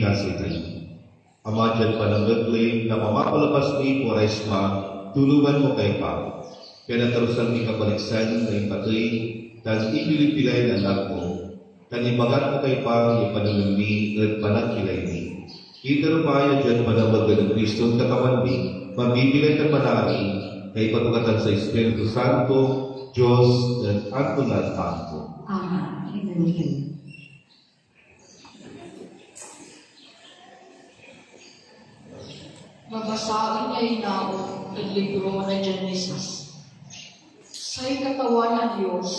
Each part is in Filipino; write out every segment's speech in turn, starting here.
Kasitay. Ama dyan pananggagli na pamapalabas ni Quaresma, tulungan mo kay Pa. Kaya natarusan ni kabaliksan na ipatoy, dan ipilipilay na anak mo. Dan ibagat mo kay Pa, ipanulong ni, at panagpilay ni. Itarupaya dyan panamagad ng Kristo at katawan ni, mabibilay ka panari, kay patugatan sa Espiritu Santo, Diyos, at ato na tanto. Amen. Amen. Babasahin niya inaon ang libro ng Genesis. Sa'y katawan ng Diyos,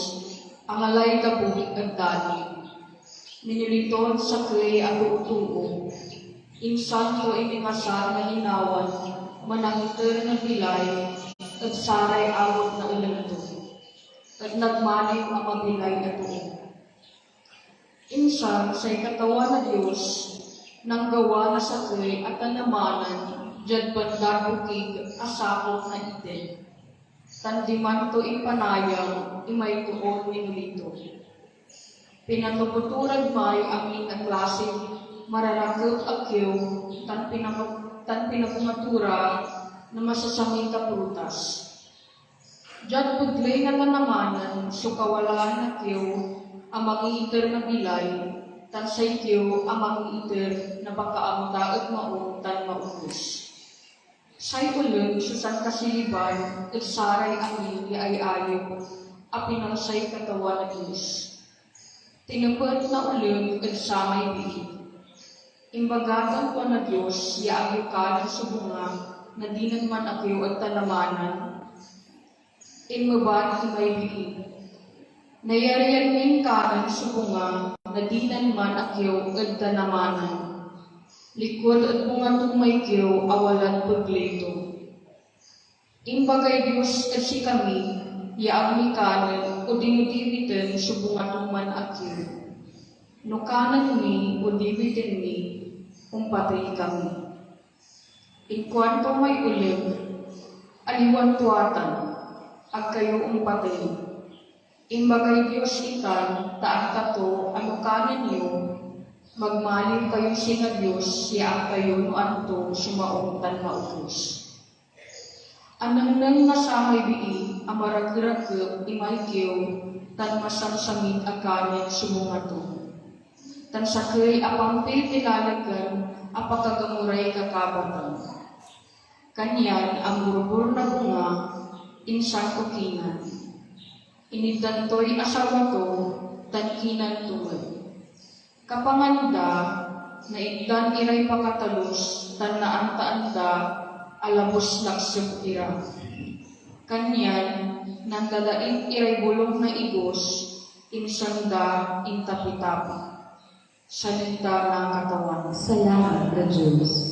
ang alay kabukit at dali. Niniliton sa kay at utuo. Insan ko inimasar na hinawan, manangiter na bilay, at saray awot na ulanto. At nagmaniw ang mabilay at uo. Insan sa'y katawan ng Diyos, nang gawa na sa kay at tanamanan, dyan bandabukig asakot na iten. Tandiman to ipanayang, imay tuon minulito. Pinatubuturag may amin ang klaseng mararakot agyaw, tan pinapumatura na masasaming kaprutas. Dyan pudlay na tanamanan, sukawalaan na kyaw, ang mag-iiter na bilay, tan sa ikyaw ang mag-iiter na bakaamta at maong tan maubos. Sa'y ulang susang kasiliban, at saray amin ay ayaw, apinang sa'y katawan na Diyos. Tinapad na ulang at samay biig. Imbagatan ko na Diyos, yaagyo ka ng subunga, na di naman akyo at tanamanan. Imabad himay biig. Nayariyan min ka ng subunga, na di naman akyo at tanamanan. Likod at bunga tumay kiyo, awalan paglito. Imbagay Diyos at si kami, yaag mi kanan, o dinudiwitan, subunga tuman akyo. No kanan mi, o diwitan mi, umpatay kami. Inkwanto may ulim, aliwan tuwatan, ag kayo umpatay. Imbagay Diyos itan, taan kato, ano kanan niyo, magmalim kayo singa Diyos, siya kayo no anto, sumaong tan maupos. Anang nang nasamay bii, amarag-ragag, imaykiw, tan masamsamit akanin sumungato. Tan sakay apampil tilalagan, apakagamuray kakabatan. Kanyan ang burbur na bunga, insan kukingan. Inidantoy asawa to, tan kinan tuwad. Kapanganda, na igdan iray pakatalos, tan naanta-anta, alabos nagsipira. Kanyan, nang dadaing iray bulong na igos, insanda, intapitapi. Salita ng katawan. Salamat sa Diyos.